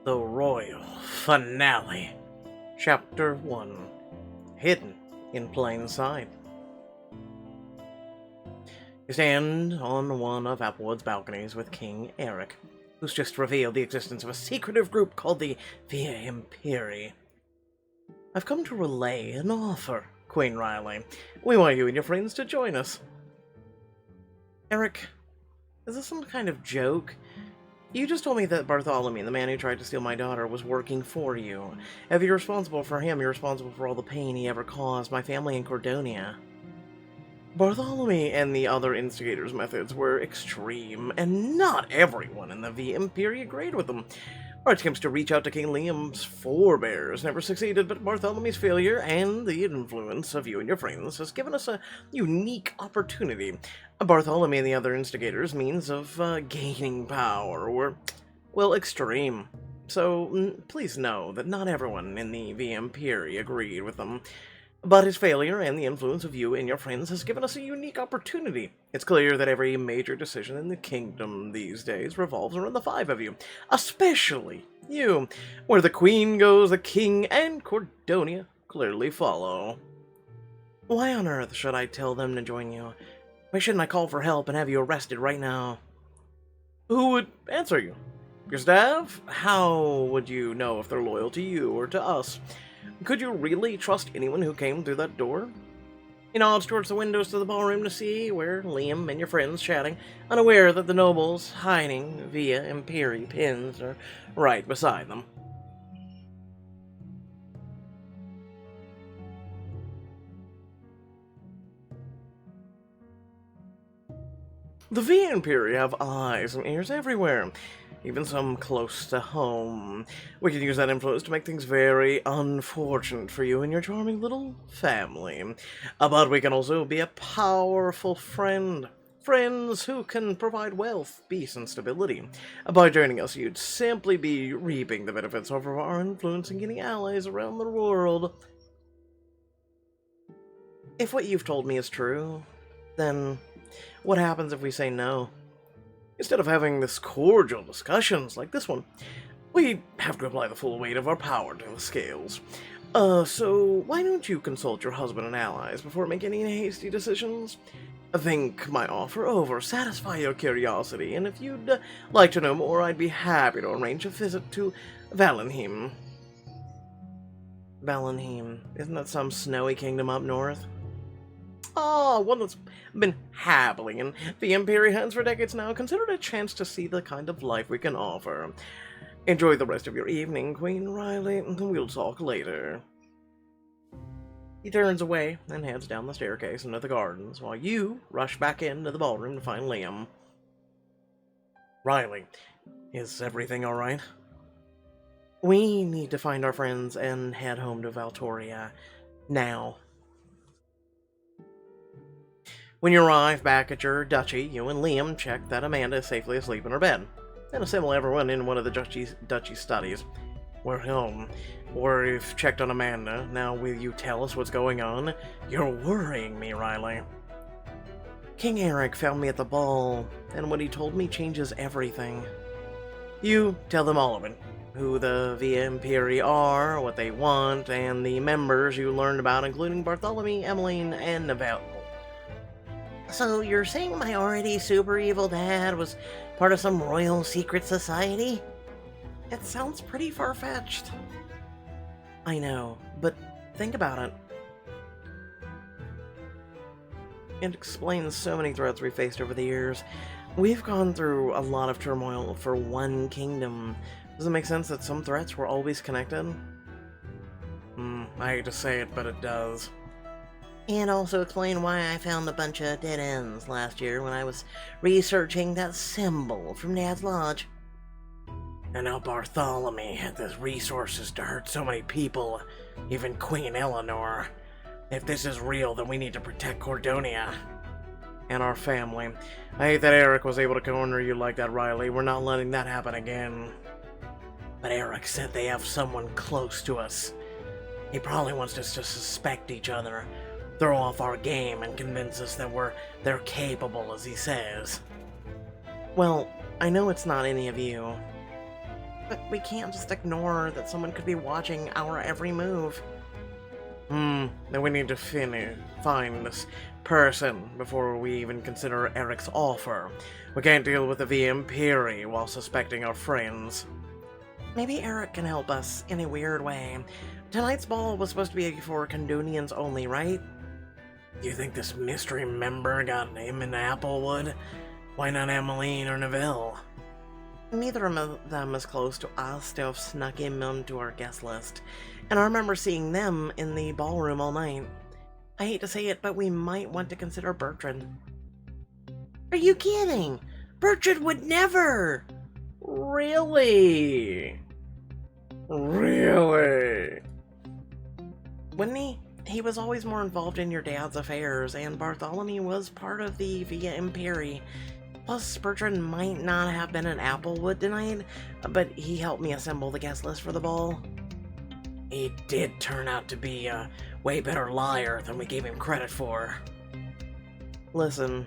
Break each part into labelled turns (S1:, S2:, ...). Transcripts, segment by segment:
S1: The Royal Finale, Chapter 1, Hidden in Plain Sight. You stand on one of Applewood's balconies with King Eric, who's just revealed the existence of a secretive group called the Imperi. I've come to relay an offer, Queen Riley. We want you and your friends to join us. Eric, is this some kind of joke? You just told me that Bartholomew, the man who tried to steal my daughter, was working for you. If you're responsible for him, you're responsible for all the pain he ever caused my family in Cordonia. Bartholomew and the other instigators' methods were extreme, and not everyone in the V Imperi agreed with them. Our attempts to reach out to King Liam's forebears never succeeded, but Bartholomew's failure and the influence of you and your friends has given us a unique opportunity. Bartholomew and the other instigators' means of gaining power were, well, extreme. So please know that not everyone in the V Imperi agreed with them. But his failure and the influence of you and your friends has given us a unique opportunity. It's clear that every major decision in the kingdom these days revolves around the five of you, especially you. Where the queen goes, the king and Cordonia clearly follow. Why on earth should I tell them to join you? Why shouldn't I call for help and have you arrested right now? Who would answer you? Your staff? How would you know if they're loyal to you or to us? Could you really trust anyone who came through that door? He nods towards the windows to the ballroom to see where Liam and your friends chatting, unaware that the nobles hiding via Imperi pins are right beside them. The V Imperi have eyes and ears everywhere, even some close to home. We can use that influence to make things very unfortunate for you and your charming little family. But we can also be a powerful friend. Friends who can provide wealth, peace, and stability. By joining us, you'd simply be reaping the benefits of our influence and getting allies around the world. If what you've told me is true, then what happens if we say no? Instead of having this cordial discussions like this one, we have to apply the full weight of our power to the scales. So why don't you consult your husband and allies before making any hasty decisions? Think my offer over, satisfy your curiosity, and if you'd like to know more, I'd be happy to arrange a visit to Valenheim. Valenheim, isn't that some snowy kingdom up north? One that's been happily in the Imperi hands for decades now. Consider it a chance to see the kind of life we can offer. Enjoy the rest of your evening, Queen Riley, and we'll talk later. He turns away and heads down the staircase into the gardens, while you rush back into the ballroom to find Liam. Riley, is everything alright? We need to find our friends and head home to Valtoria. Now. When you arrive back at your duchy, you and Liam check that Amanda is safely asleep in her bed, and assemble everyone in one of the duchy studies. We're home. We've checked on Amanda. Now will you tell us what's going on? You're worrying me, Riley. King Eric found me at the ball, and what he told me changes everything. You tell them all of it. Who the Via Imperi are, what they want, and the members you learned about, including Bartholomew, Emmeline, and Neville. So you're saying my already super evil dad was part of some royal secret society? It sounds pretty far-fetched. I know, but think about it. It explains so many threats we've faced over the years. We've gone through a lot of turmoil for one kingdom. Does it make sense that some threats were always connected? I hate to say it, but it does. And also explain why I found a bunch of dead ends last year when I was researching that symbol from Dad's Lodge. And now Bartholomew had the resources to hurt so many people, even Queen Eleanor. If this is real, then we need to protect Cordonia. And our family. I hate that Eric was able to corner you like that, Riley. We're not letting that happen again. But Eric said they have someone close to us. He probably wants us to suspect each other, throw off our game, and convince us that they're capable, as he says. Well, I know it's not any of you. But we can't just ignore that someone could be watching our every move. Then we need to find this person before we even consider Eric's offer. We can't deal with the Vampiri while suspecting our friends. Maybe Eric can help us in a weird way. Tonight's ball was supposed to be for Condonians only, right? Do you think this mystery member got him in Applewood? Why not Emmeline or Neville? Neither of them is close to us to have snuck him onto our guest list, and I remember seeing them in the ballroom all night. I hate to say it, but we might want to consider Bertrand. Are you kidding? Bertrand would never! Really? Really? Wouldn't he? He was always more involved in your dad's affairs, and Bartholomew was part of the Via Imperi. Plus, Bertrand might not have been in Applewood tonight, but he helped me assemble the guest list for the ball. He did turn out to be a way better liar than we gave him credit for. Listen,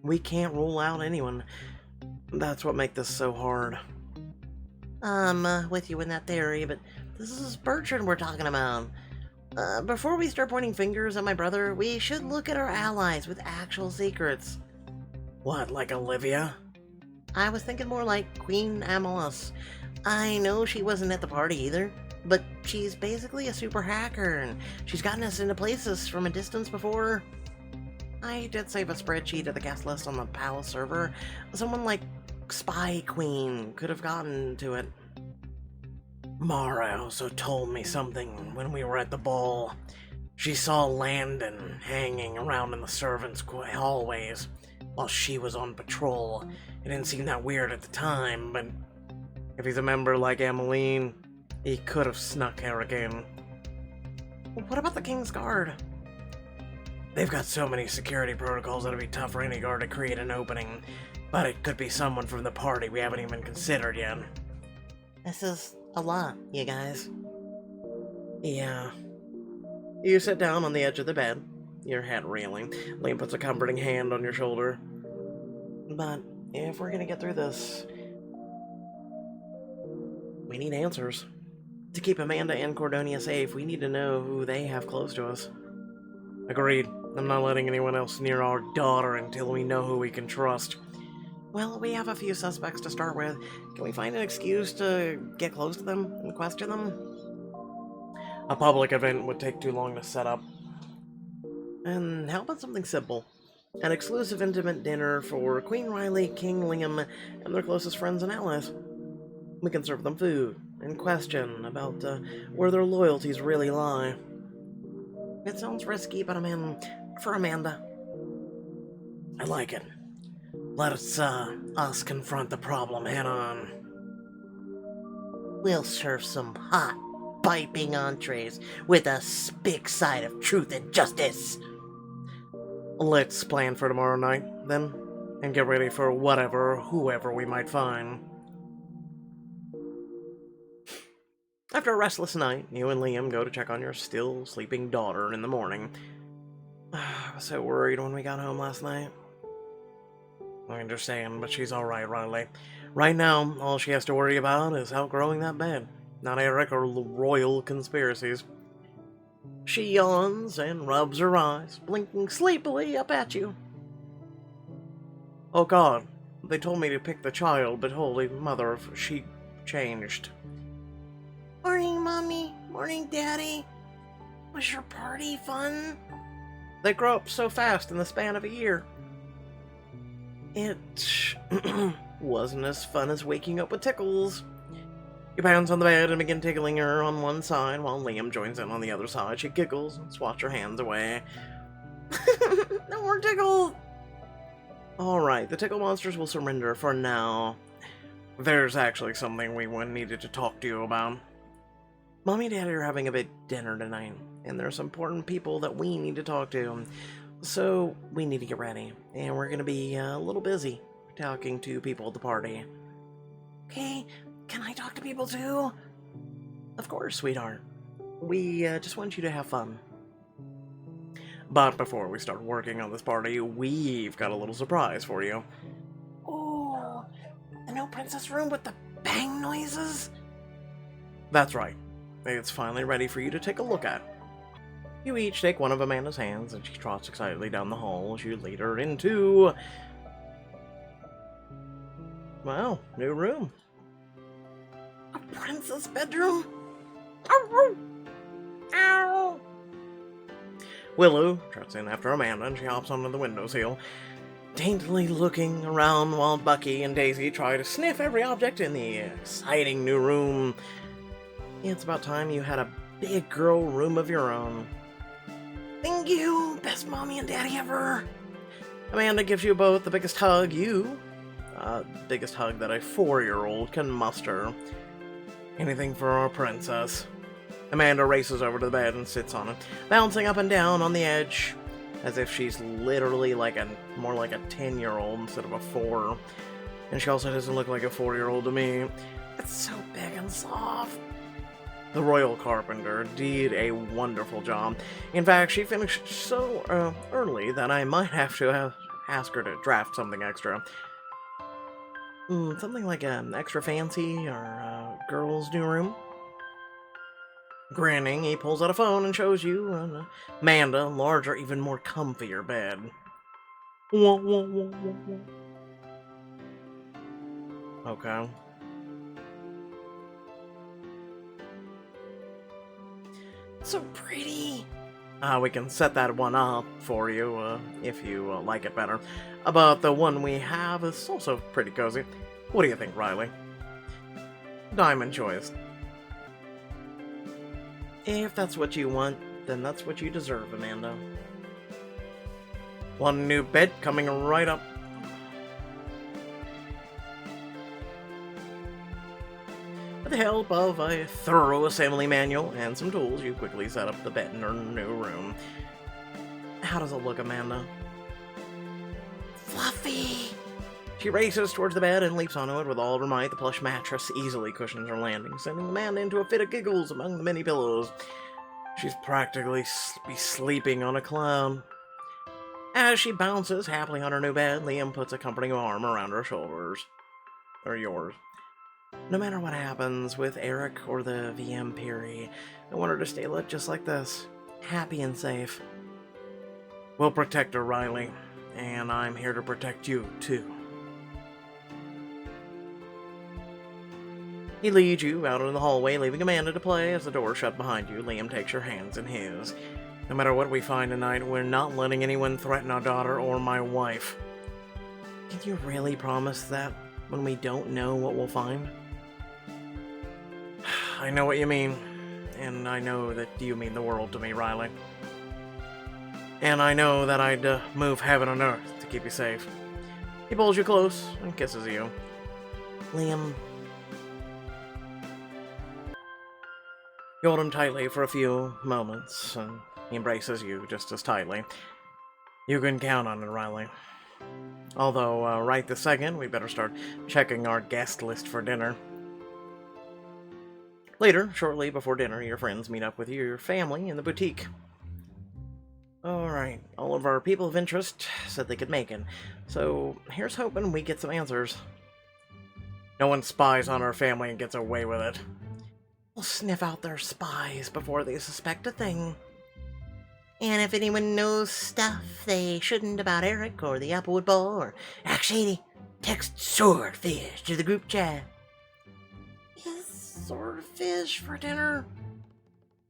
S1: we can't rule out anyone. That's what makes this so hard. I'm with you in that theory, but this is Bertrand we're talking about. Before we start pointing fingers at my brother, we should look at our allies with actual secrets. What, like Olivia? I was thinking more like Queen Amalus. I know she wasn't at the party either, but she's basically a super hacker, and she's gotten us into places from a distance before. I did save a spreadsheet of the guest list on the palace server. Someone like Spy Queen could have gotten to it. Mara also told me something when we were at the ball. She saw Landon hanging around in the servants' hallways while she was on patrol. It didn't seem that weird at the time, but if he's a member like Emmeline, he could have snuck Eric in. What about the King's Guard? They've got so many security protocols that it'd be tough for any guard to create an opening, but it could be someone from the party we haven't even considered yet. This is a lot, you guys. Yeah. You sit down on the edge of the bed, your head reeling. Liam puts a comforting hand on your shoulder. But if we're gonna get through this, we need answers. To keep Amanda and Cordonia safe, we need to know who they have close to us. Agreed. I'm not letting anyone else near our daughter until we know who we can trust. Well, we have a few suspects to start with. Can we find an excuse to get close to them and question them? A public event would take too long to set up. And how about something simple? An exclusive intimate dinner for Queen Riley, King Liam, and their closest friends and allies. We can serve them food and question about where their loyalties really lie. It sounds risky, but I'm in for Amanda. I like it. Let us confront the problem head on. We'll serve some hot, piping entrees with a big side of truth and justice. Let's plan for tomorrow night, then, and get ready for whatever or whoever we might find. After a restless night, you and Liam go to check on your still sleeping daughter in the morning. I was so worried when we got home last night. I understand, but she's alright, Riley. Right now, all she has to worry about is outgrowing that bed, not Eric or royal conspiracies. She yawns and rubs her eyes, blinking sleepily up at you. Oh God, they told me to pick the child, but holy mother, she changed. Morning, Mommy. Morning, Daddy. Was your party fun? They grow up so fast in the span of a year. It wasn't as fun as waking up with tickles. You bounce on the bed and begin tickling her on one side while Liam joins in on the other side. She giggles and swats her hands away. No more tickles! Alright, the tickle monsters will surrender for now. There's actually something we needed to talk to you about. Mommy and Daddy are having a big dinner tonight, and there's some important people that we need to talk to. So, we need to get ready, and we're gonna be a little busy talking to people at the party. Okay, can I talk to people too? Of course, sweetheart. We just want you to have fun. But before we start working on this party, we've got a little surprise for you. Oh, the no princess room with the bang noises? That's right. It's finally ready for you to take a look at. You each take one of Amanda's hands, and she trots excitedly down the hall as you lead her into... Wow, new room. A princess bedroom? Ow! Ow! Willow trots in after Amanda, and she hops onto the windowsill, daintily looking around while Bucky and Daisy try to sniff every object in the exciting new room. It's about time you had a big girl room of your own. Thank you, best mommy and daddy ever. Amanda gives you both the biggest hug biggest hug that a 4-year-old can muster. Anything for our princess. Amanda races over to the bed and sits on it, bouncing up and down on the edge, as if she's literally more like a 10-year-old instead of a 4. And she also doesn't look like a 4-year-old to me. It's so big and soft. The royal carpenter did a wonderful job. In fact, she finished so early that I might have to ask her to draft something extra. Something like an extra fancy or girl's new room. Grinning, he pulls out a phone and shows you Amanda, larger, even more comfier bed. Okay. So pretty. We can set that one up for you if you like it better. But the one we have is also pretty cozy. What do you think, Riley? Diamond choice. If that's what you want, then that's what you deserve, Amanda. One new bed coming right up. With the help of a thorough assembly manual and some tools, you quickly set up the bed in her new room. How does it look, Amanda? Fluffy! She races towards the bed and leaps onto it with all of her might. The plush mattress easily cushions her landing, sending Amanda into a fit of giggles among the many pillows. She's practically sleeping on a cloud. As she bounces happily on her new bed, Liam puts a comforting arm around her shoulders. Or yours. No matter what happens with Eric or the VM Piri, I want her to stay lit just like this. Happy and safe. We'll protect her, Riley. And I'm here to protect you, too. He leads you out into the hallway, leaving Amanda to play. As the door shut behind you, Liam takes your hands in his. No matter what we find tonight, we're not letting anyone threaten our daughter or my wife. Can you really promise that when we don't know what we'll find? I know what you mean, and I know that you mean the world to me, Riley. And I know that I'd move heaven and earth to keep you safe. He pulls you close and kisses you. Liam. You hold him tightly for a few moments, and he embraces you just as tightly. You can count on it, Riley. Although, right this second, we better start checking our guest list for dinner. Later, shortly before dinner, your friends meet up with your family in the boutique. Alright, all of our people of interest said they could make it, so here's hoping we get some answers. No one spies on our family and gets away with it. We'll sniff out their spies before they suspect a thing. And if anyone knows stuff they shouldn't about Eric or the Applewood Ball or Act Shady, text Swordfish to the group chat. Is swordfish for dinner?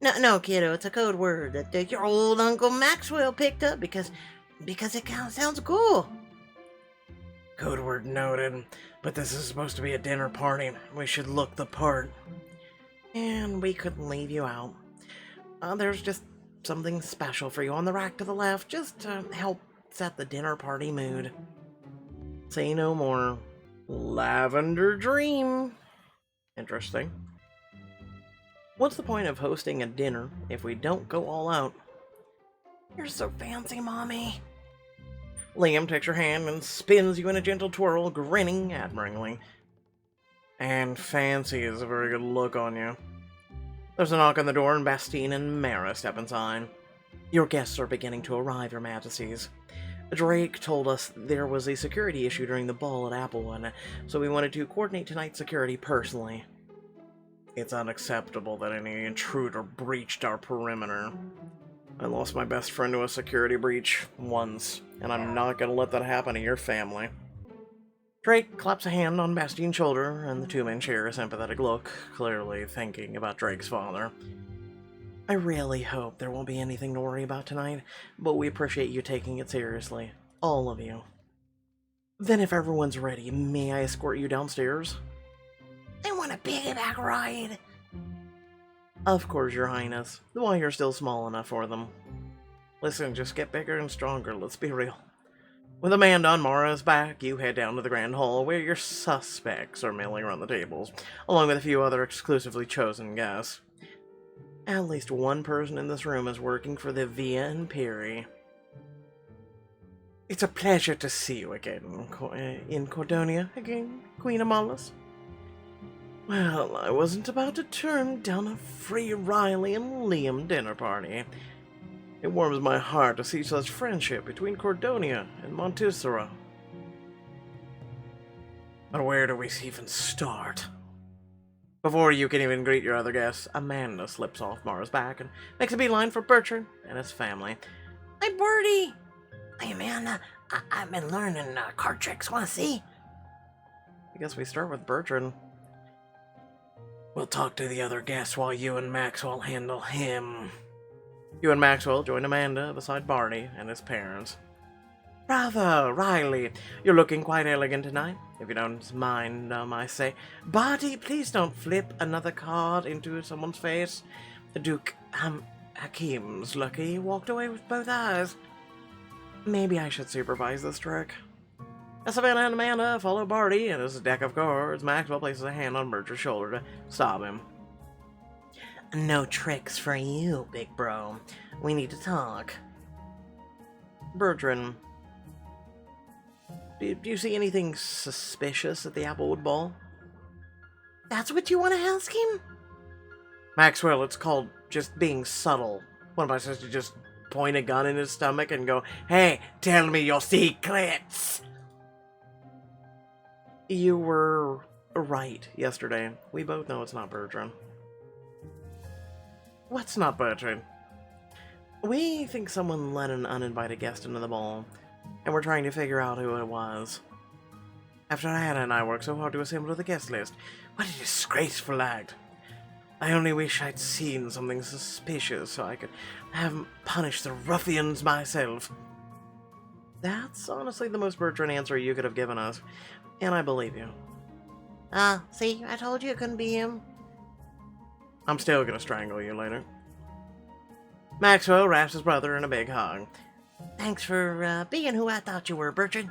S1: No, kiddo, it's a code word that your old Uncle Maxwell picked up because it kind of sounds cool. Code word noted, but this is supposed to be a dinner party. We should look the part. And we couldn't leave you out. There's just something special for you on the rack to the left, just to help set the dinner party mood. Say no more. Lavender Dream. Interesting. What's the point of hosting a dinner if we don't go all out? You're so fancy, Mommy. Liam takes your hand and spins you in a gentle twirl, grinning admiringly. And fancy is a very good look on you. There's a knock on the door, and Bastine and Mara step inside. Your guests are beginning to arrive, Your Majesties. Drake told us there was a security issue during the ball at Applewood, so we wanted to coordinate tonight's security personally. It's unacceptable that any intruder breached our perimeter. I lost my best friend to a security breach once, and I'm not gonna let that happen to your family. Drake claps a hand on Bastian's shoulder, and the two men share a sympathetic look, clearly thinking about Drake's father. I really hope there won't be anything to worry about tonight, but we appreciate you taking it seriously. All of you. Then if everyone's ready, may I escort you downstairs?
S2: I want a piggyback ride.
S1: Of course, Your Highness, while you're still small enough for them. Listen, just get bigger and stronger, let's be real. With Amanda on Mara's back, you head down to the Grand Hall where your suspects are milling around the tables, along with a few other exclusively chosen guests. At least one person in this room is working for the Via Imperi. It's a pleasure to see you again, in Cordonia again, Queen Amalus. Well, I wasn't about to turn down a free Riley and Liam dinner party. It warms my heart to see such friendship between Cordonia and Montissero. But where do we even start? Before you can even greet your other guests, Amanda slips off Mara's back and makes a beeline for Bertrand and his family.
S2: Hi, Birdie. Hey, Amanda. I've been learning card tricks. Want to see?
S1: I guess we start with Bertrand. We'll talk to the other guests while you and Maxwell handle him. You and Maxwell join Amanda beside Barney and his parents. Bravo, Riley. You're looking quite elegant tonight, if you don't mind, I say. Barty, please don't flip another card into someone's face. Duke Hakim's lucky he walked away with both eyes. Maybe I should supervise this trick. As Savannah and Amanda follow Barty and his deck of cards, Maxwell places a hand on Bertrand's shoulder to stop him. No tricks for you, big bro. We need to talk. Bertrand, do you see anything suspicious at the Applewood Ball?
S2: That's what you want to ask him?
S1: Maxwell, it's called just being subtle. What am I supposed to just point a gun in his stomach and go, hey, tell me your secrets? You were right yesterday. We both know it's not Bertrand. What's not Bertrand? We think someone let an uninvited guest into the ball, and we're trying to figure out who it was. After Anna and I worked so hard to assemble the guest list, what a disgraceful act. I only wish I'd seen something suspicious so I could have punished the ruffians myself. That's honestly the most Bertrand answer you could have given us, and I believe you.
S2: See, I told you it couldn't be him.
S1: I'm still gonna strangle you later. Maxwell wraps his brother in a big hug.
S2: Thanks for being who I thought you were, Bertrand.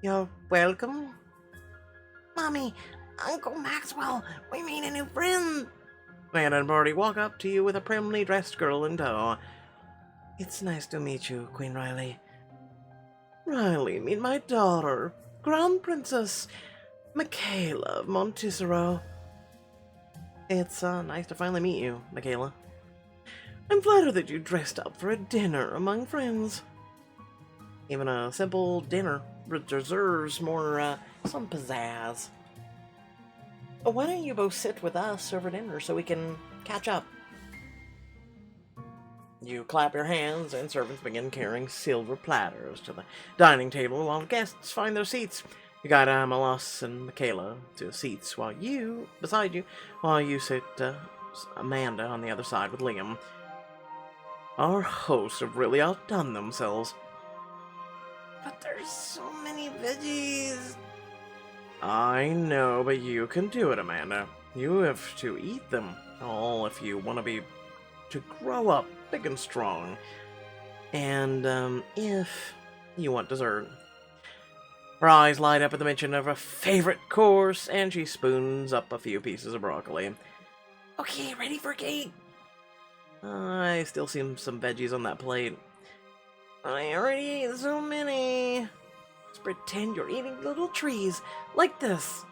S1: You're welcome.
S2: Mommy, Uncle Maxwell, we made a new friend.
S1: Anna and Barty walk up to you with a primly dressed girl in tow. It's nice to meet you, Queen Riley. Riley, meet my daughter, Crown Princess Michaela of Montissero. It's nice to finally meet you, Michaela. I'm flattered that you dressed up for a dinner among friends. Even a simple dinner deserves more, some pizzazz. Why don't you both sit with us over dinner so we can catch up? You clap your hands, and servants begin carrying silver platters to the dining table while guests find their seats. You guide Amalos and Michaela to seats beside you, while you sit Amanda on the other side with Liam. Our hosts have really outdone themselves.
S2: But there's so many veggies.
S1: I know, but you can do it, Amanda. You have to eat them all if you want to grow up big and strong. And, if you want dessert. Her eyes light up at the mention of her favorite course, and she spoons up a few pieces of broccoli.
S2: Okay, ready for cake?
S1: I still see some veggies on that plate. I already ate so many. Just pretend you're eating little trees, like this.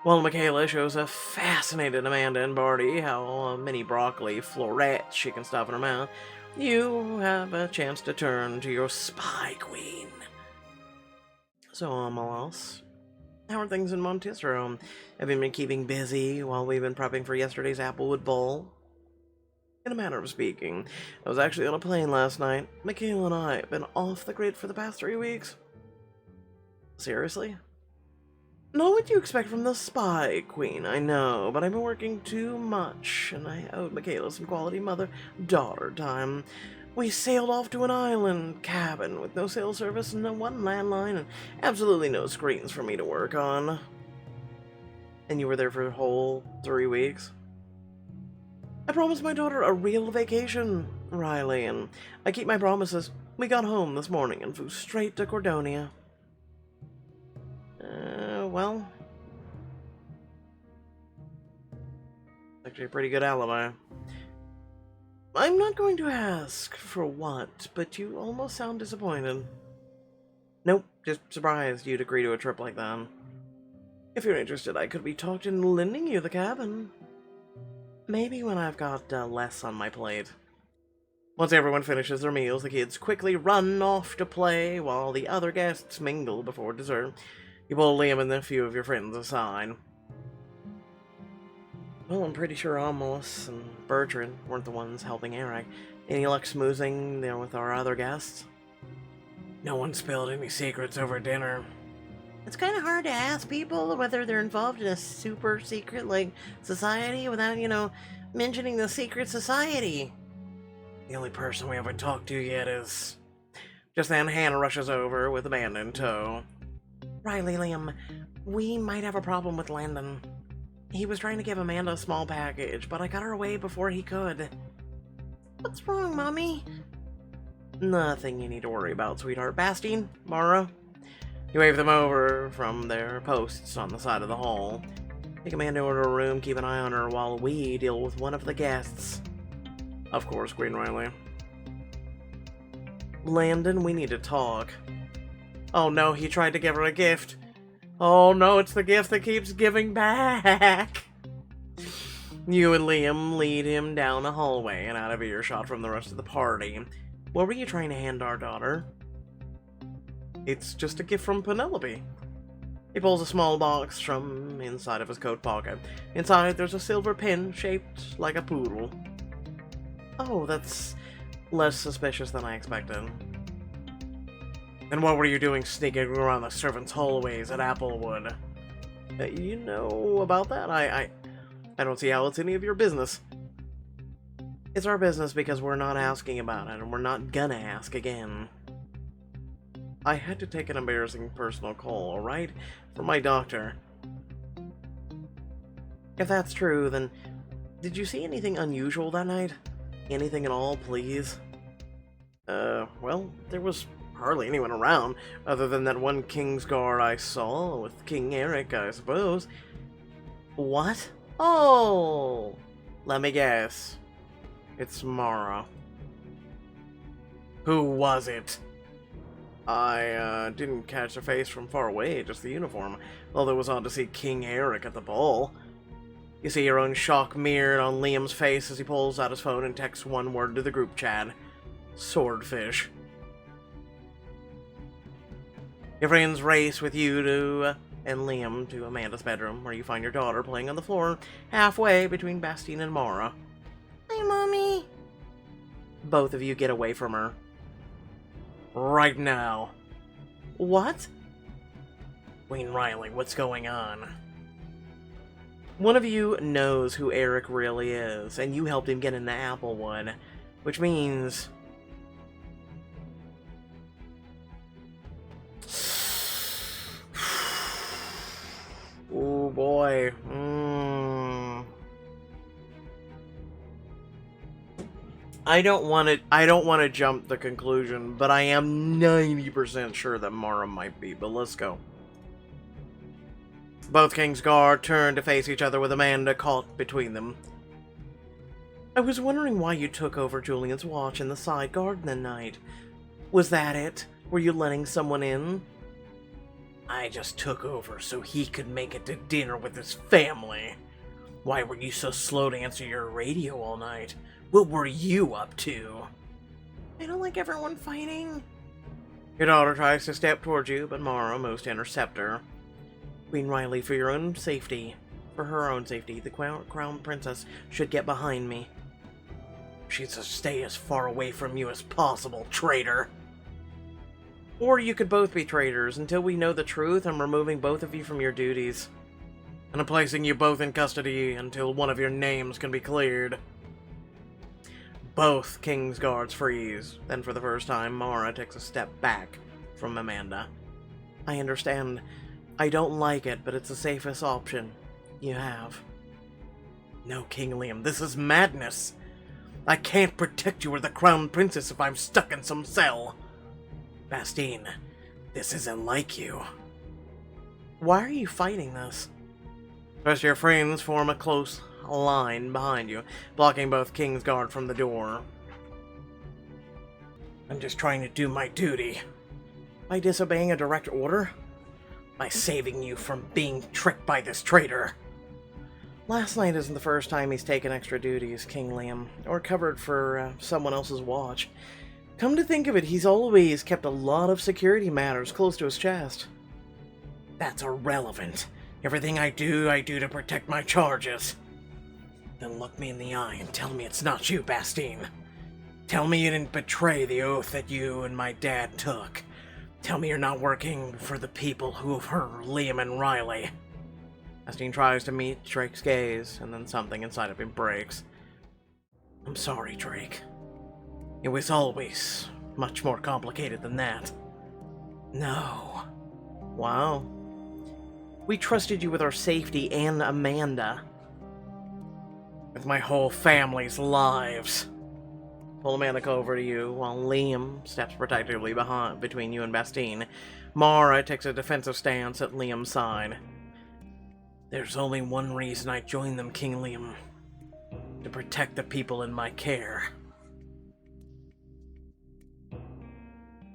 S1: While Michaela shows a fascinated Amanda and Barty how many broccoli florets she can stuff in her mouth, you have a chance to turn to your spy queen. So, Amelos, how are things in Montisro? Have you been keeping busy while we've been prepping for yesterday's Applewood Bowl? In a manner of speaking, I was actually on a plane last night. Michaela and I have been off the grid for the past 3 weeks. Seriously? Not what you expect from the spy queen, I know, but I've been working too much, and I owed Michaela some quality mother-daughter time. We sailed off to an island cabin with no cell service, no one landline, and absolutely no screens for me to work on. And you were there for a whole 3 weeks? I promised my daughter a real vacation, Riley, and I keep my promises. We got home this morning and flew straight to Cordonia. Well, actually a pretty good alibi. I'm not going to ask for what, but you almost sound disappointed. Nope, just surprised you'd agree to a trip like that. If you're interested, I could be talked into lending you the cabin. Maybe when I've got less on my plate. Once everyone finishes their meals, the kids quickly run off to play while the other guests mingle before dessert. You pull Liam and a few of your friends aside. Well, I'm pretty sure Amos and Bertrand weren't the ones helping Eric. Any luck smoozing with our other guests? No one spilled any secrets over dinner. It's kind of hard to ask people whether they're involved in a super secret, society without, mentioning the secret society. The only person we haven't talked to yet is... Just then, Hannah rushes over with Amanda in tow. Riley, Liam, we might have a problem with Landon. He was trying to give Amanda a small package, but I got her away before he could. What's wrong, Mommy? Nothing you need to worry about, sweetheart. Bastien, Mara. You wave them over from their posts on the side of the hall. Take Amanda into her room, keep an eye on her while we deal with one of the guests. Of course, Queen Riley. Landon, we need to talk. Oh no, he tried to give her a gift. Oh no, it's the gift that keeps giving back. You and Liam lead him down a hallway and out of earshot from the rest of the party. What were you trying to hand our daughter? It's just a gift from Penelope. He pulls a small box from inside of his coat pocket. Inside, there's a silver pin shaped like a poodle. Oh, that's less suspicious than I expected. And what were you doing sneaking around the servants' hallways at Applewood? You know about that? I don't see how it's any of your business. It's our business because we're not asking about it, and we're not gonna ask again. I had to take an embarrassing personal call, alright? From my doctor. If that's true, then did you see anything unusual that night? Anything at all, please? Well, there was hardly anyone around, other than that one Kingsguard I saw with King Eric, I suppose. What? Oh! Let me guess. It's Mara. Who was it? I didn't catch the face from far away, just the uniform, although it was odd to see King Eric at the ball. You see your own shock mirrored on Liam's face as he pulls out his phone and texts one word to the group chat. Swordfish. Your friends race with you and Liam to Amanda's bedroom, where you find your daughter playing on the floor, halfway between Bastien and Mara. Hi, Mommy. Both of you get away from her. Right now. What? Queen Riley, what's going on? One of you knows who Eric really is, and you helped him get into Applewood, which means... Oh boy. I don't want to jump the conclusion, but I am 90% sure that Mara might be, but let's go. Both Kingsguard turn to face each other with Amanda caught between them. I was wondering why you took over Julian's watch in the side garden that night. Was that it? Were you letting someone in? I just took over so he could make it to dinner with his family. Why were you so slow to answer your radio all night? What were you up to? I don't like everyone fighting. Your daughter tries to step towards you, but Mara moves to intercept her. Queen Riley, for your own safety, for her own safety, the crown princess should get behind me. She's to stay as far away from you as possible, traitor. Or you could both be traitors until we know the truth. I'm removing both of you from your duties. And I'm placing you both in custody until one of your names can be cleared. Both King's guards freeze. Then for the first time, Mara takes a step back from Amanda. I understand. I don't like it, but it's the safest option you have. No, King Liam, this is madness. I can't protect you or the Crown Princess if I'm stuck in some cell. Bastine, this isn't like you. Why are you fighting this? The rest of your friends form a close line behind you, blocking both King's Guard from the door. I'm just trying to do my duty. By disobeying a direct order? By saving you from being tricked by this traitor. Last night isn't the first time he's taken extra duties, King Liam, or covered for someone else's watch. Come to think of it, he's always kept a lot of security matters close to his chest. That's irrelevant. Everything I do to protect my charges. Then look me in the eye and tell me it's not you, Bastine. Tell me you didn't betray the oath that you and my dad took. Tell me you're not working for the people who hurt Liam and Riley. Bastine tries to meet Drake's gaze, and then something inside of him breaks. I'm sorry, Drake. It was always much more complicated than that. No. Wow. We trusted you with our safety and Amanda. With my whole family's lives. Pull Amanda over to you, while Liam steps protectively between you and Bastine. Mara takes a defensive stance at Liam's side. There's only one reason I joined them, King Liam. To protect the people in my care.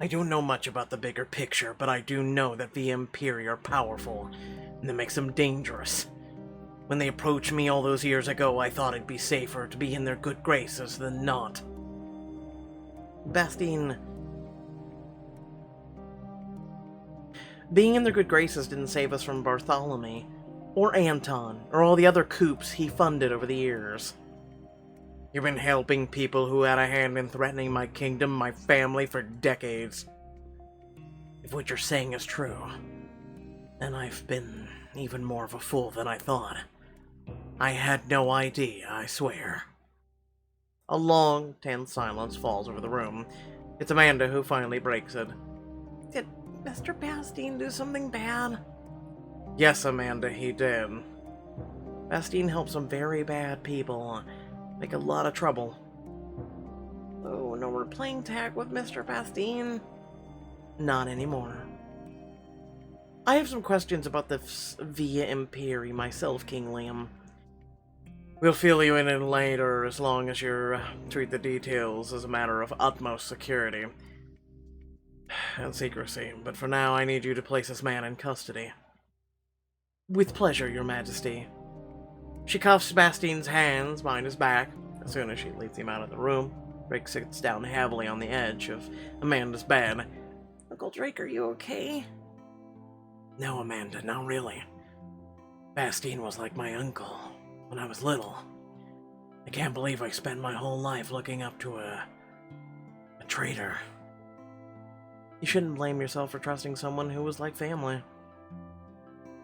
S1: I don't know much about the bigger picture, but I do know that the Imperi are powerful, and that makes them dangerous. When they approached me all those years ago, I thought it'd be safer to be in their good graces than not. Bastine. Being in their good graces didn't save us from Bartholomew, or Anton, or all the other coups he funded over the years. You've been helping people who had a hand in threatening my kingdom, my family, for decades. If what you're saying is true, then I've been even more of a fool than I thought. I had no idea, I swear. A long, tense silence falls over the room. It's Amanda who finally breaks it. Did Mr. Bastine do something bad? Yes, Amanda, he did. Bastine helped some very bad people. Make a lot of trouble. Oh, no more playing tag with Mr. Bastine? Not anymore. I have some questions about the Via Imperi myself, King Liam. We'll fill you in later, as long as you treat the details as a matter of utmost security and secrecy, but for now I need you to place this man in custody. With pleasure, Your Majesty. She cuffs Bastine's hands behind his back. As soon as she leads him out of the room, Drake sits down heavily on the edge of Amanda's bed. Uncle Drake, are you okay? No, Amanda, not really. Bastine was like my uncle when I was little. I can't believe I spent my whole life looking up to a traitor. You shouldn't blame yourself for trusting someone who was like family.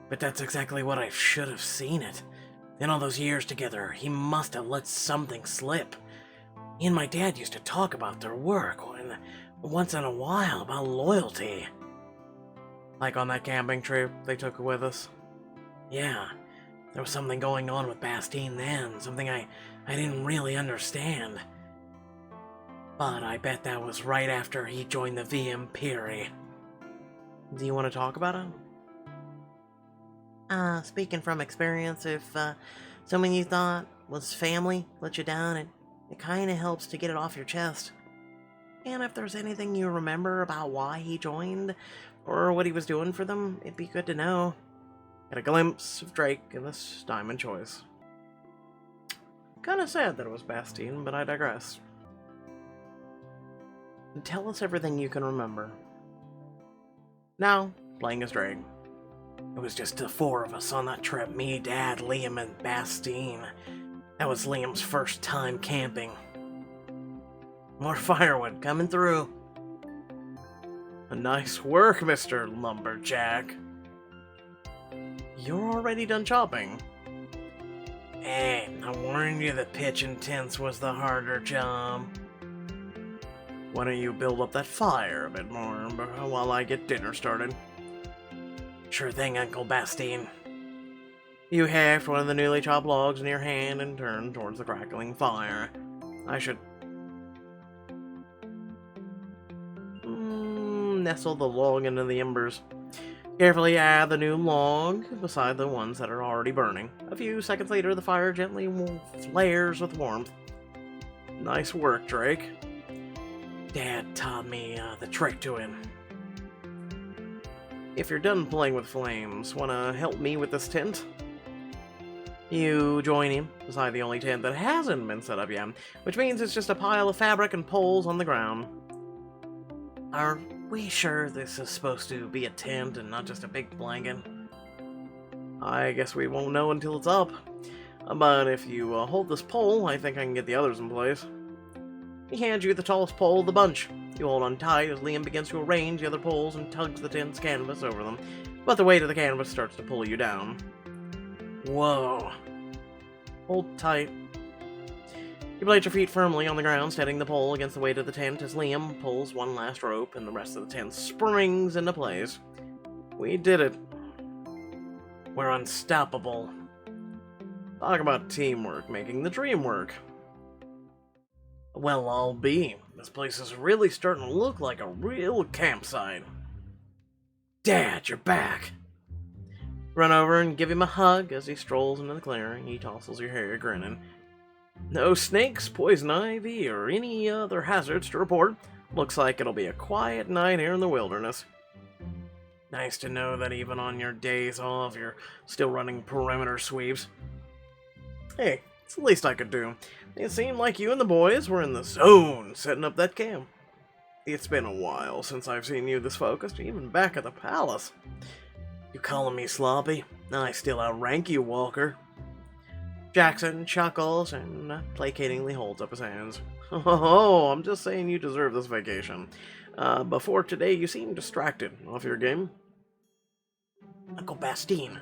S1: But that's exactly what I should have seen it. In all those years together, he must have let something slip. He and my dad used to talk about their work, and once in a while about loyalty. Like on that camping trip they took with us? Yeah, there was something going on with Bastine then, something I didn't really understand. But I bet that was right after he joined the V Imperi. Do you want to talk about it? Speaking from experience, if someone you thought was family let you down, it kind of helps to get it off your chest. And if there's anything you remember about why he joined, or what he was doing for them, it'd be good to know. Get a glimpse of Drake in this diamond choice. Kinda sad that it was Bastine, but I digress. Tell us everything you can remember. Now, playing as Drake. It was just the four of us on that trip, me, Dad, Liam, and Bastine. That was Liam's first time camping. More firewood coming through. Nice work, Mr. Lumberjack. You're already done chopping. Hey, I warned you that pitching tents was the harder job. Why don't you build up that fire a bit more while I get dinner started? Sure thing, Uncle Bastine. You heft one of the newly chopped logs in your hand and turn towards the crackling fire. I should nestle the log into the embers. Carefully add the new log beside the ones that are already burning. A few seconds later, the fire gently flares with warmth. Nice work, Drake. Dad taught me the trick to it. If you're done playing with flames, wanna help me with this tent? You join him beside the only tent that hasn't been set up yet, which means it's just a pile of fabric and poles on the ground. Are we sure this is supposed to be a tent and not just a big blanket? I guess we won't know until it's up. But if you hold this pole, I think I can get the others in place. He hands you the tallest pole of the bunch. You hold on tight as Liam begins to arrange the other poles and tugs the tent's canvas over them, but the weight of the canvas starts to pull you down. Whoa. Hold tight. You place your feet firmly on the ground, steadying the pole against the weight of the tent as Liam pulls one last rope and the rest of the tent springs into place. We did it. We're unstoppable. Talk about teamwork making the dream work. Well, I'll be. This place is really starting to look like a real campsite. Dad, you're back. Run over and give him a hug as he strolls into the clearing. He tousles your hair, grinning. No snakes, poison ivy, or any other hazards to report. Looks like it'll be a quiet night here in the wilderness. Nice to know that even on your days off, you're still running perimeter sweeps. Hey, it's the least I could do. It seemed like you and the boys were in the zone setting up that camp. It's been a while since I've seen you this focused, even back at the palace. You calling me sloppy? I still outrank you, Walker. Jackson chuckles and placatingly holds up his hands. Oh, I'm just saying you deserve this vacation. Before today, you seemed distracted off your game. Uncle Bastine.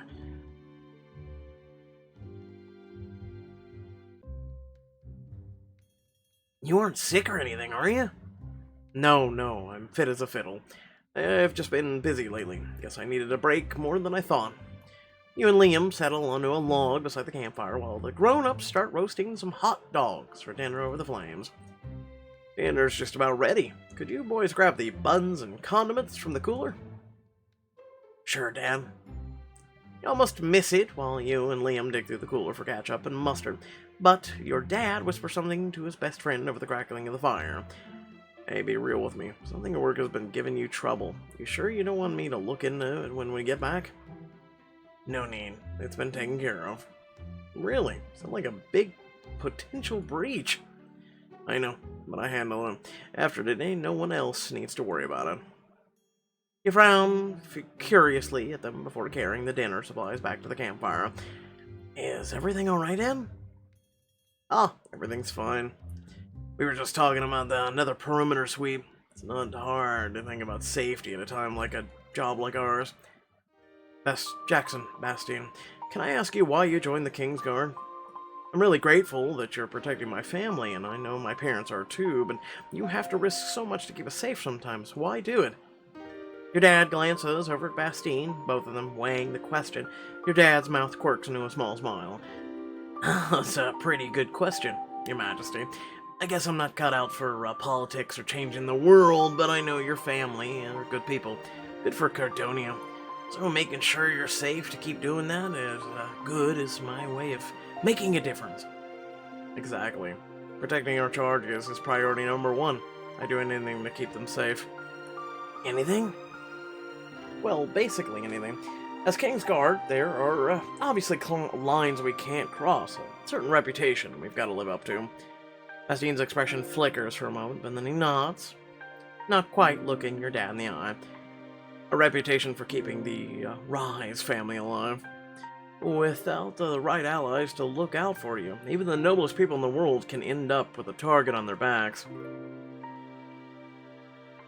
S1: You aren't sick or anything, are you? No, I'm fit as a fiddle. I've just been busy lately. Guess I needed a break more than I thought. You and Liam settle onto a log beside the campfire while the grown-ups start roasting some hot dogs for dinner over the flames. Dinner's just about ready. Could you boys grab the buns and condiments from the cooler? Sure, Dad. You almost miss it while you and Liam dig through the cooler for ketchup and mustard, but your dad whispers something to his best friend over the crackling of the fire. Hey, be real with me. Something at work has been giving you trouble. You sure you don't want me to look into it when we get back? No need. It's been taken care of. Really? Sounds like a big potential breach. I know, but I handle it. After today, no one else needs to worry about it. You frown curiously at them before carrying the dinner supplies back to the campfire. Is everything alright, Em? Everything's fine. We were just talking about another perimeter sweep. It's not hard to think about safety at a time like a job like ours. Jackson, Bastien, can I ask you why you joined the King's Guard? I'm really grateful that you're protecting my family, and I know my parents are too, but you have to risk so much to keep us safe sometimes. Why do it? Your dad glances over at Bastien, both of them weighing the question. Your dad's mouth quirks into a small smile. That's a pretty good question, Your Majesty. I guess I'm not cut out for politics or changing the world, but I know your family are good people. Good for Cardonia. So making sure you're safe to keep doing that is good is my way of making a difference. Exactly. Protecting our charges is priority number one. I do anything to keep them safe. Anything? Well, basically anything. As King's Guard, there are obviously lines we can't cross. A certain reputation we've got to live up to. Bastien's expression flickers for a moment, and then he nods. not quite looking your dad in the eye. A reputation for keeping the Rise family alive. Without the right allies to look out for you, even the noblest people in the world can end up with a target on their backs.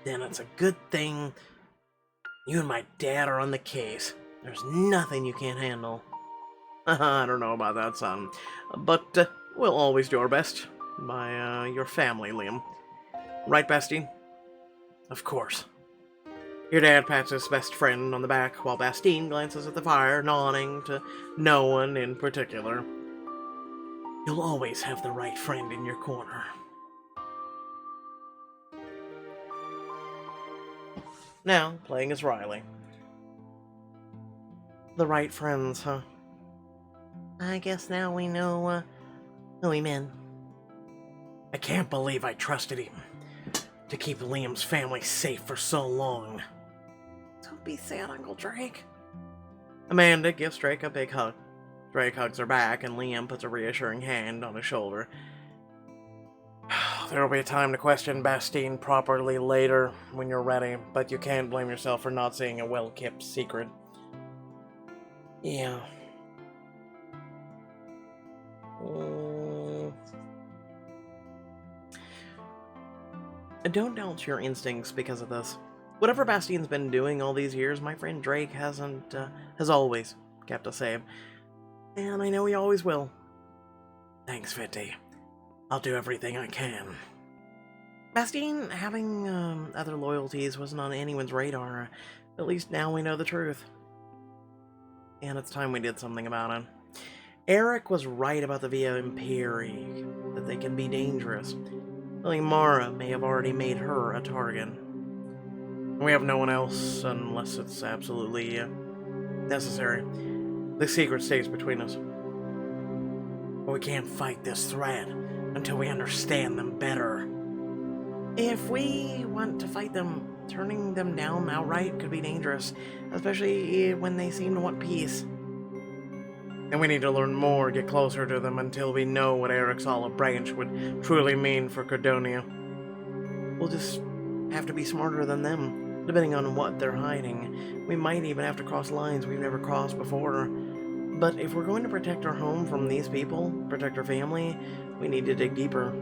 S1: Then it's a good thing you and my dad are on the case. There's nothing you can't handle. I don't know about that, son. But we'll always do our best by your family, Liam. Right, Bastine? Of course. Your dad pats his best friend on the back while Bastine glances at the fire, nodding to no one in particular. You'll always have the right friend in your corner. Now, playing as Riley. The right friends, huh? I guess now we know, who he meant. I can't believe I trusted him to keep Liam's family safe for so long. Don't be sad, Uncle Drake. Amanda gives Drake a big hug. Drake hugs her back, and Liam puts a reassuring hand on his shoulder. There'll be time to question Bastine properly later when you're ready, but you can't blame yourself for not seeing a well-kept secret. Yeah. Don't doubt your instincts because of this. Whatever Bastien's been doing all these years, my friend Drake has always kept us safe. And I know he always will. Thanks, Fitty. I'll do everything I can. Bastien having other loyalties wasn't on anyone's radar. At least now we know the truth. And it's time we did something about it. Eric was right about the Via Imperi, that they can be dangerous. Only Mara may have already made her a target. We have no one else unless it's absolutely necessary. The secret stays between us. But we can't fight this threat until we understand them better. If we want to fight them, turning them down outright could be dangerous, especially when they seem to want peace. And we need to learn more, get closer to them until we know what Eric's olive branch would truly mean for Cordonia. We'll just have to be smarter than them, depending on what they're hiding. We might even have to cross lines we've never crossed before. But if we're going to protect our home from these people, protect our family, we need to dig deeper.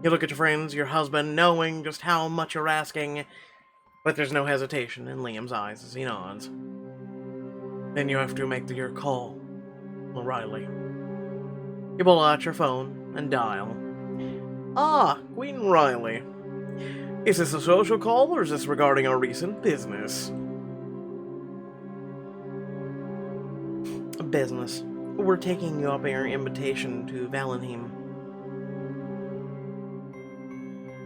S1: You look at your friends, your husband, knowing just how much you're asking, but there's no hesitation in Liam's eyes as he nods. Then you have to make your call, Riley. You pull out your phone and dial. Ah, Queen Riley. Is this a social call or is this regarding our recent business? Business. We're taking you up our invitation to Valenheim.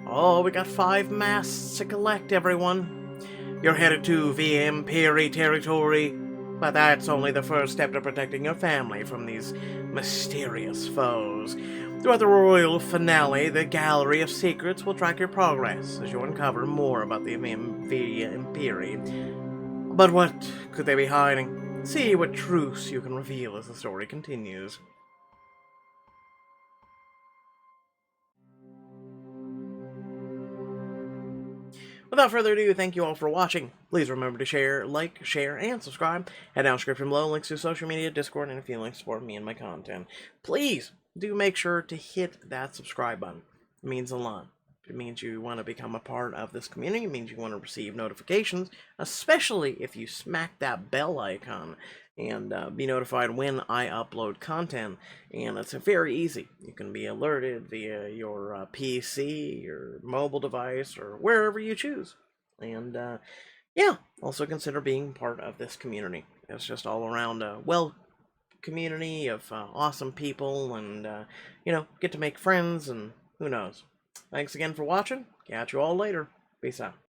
S1: Oh, we got 5 masts to collect, everyone. You're headed to Via Imperi territory, but that's only the first step to protecting your family from these mysterious foes. Throughout the royal finale, the Gallery of Secrets will track your progress as you uncover more about the Via Imperi. But what could they be hiding? See what truths you can reveal as the story continues. Without further ado, thank you all for watching. Please remember to share, like, share, and subscribe. Head down description below, links to social media, Discord, and if you'd like to support me and my content. Please do make sure to hit that subscribe button. It means a lot. It means you want to become a part of this community. It means you want to receive notifications, especially if you smack that bell icon and be notified when I upload content. And it's very easy. You can be alerted via your PC, your mobile device, or wherever you choose. And yeah, also consider being part of this community. It's just all around a community of awesome people, and get to make friends, and who knows. Thanks again for watching. Catch you all later. Peace out.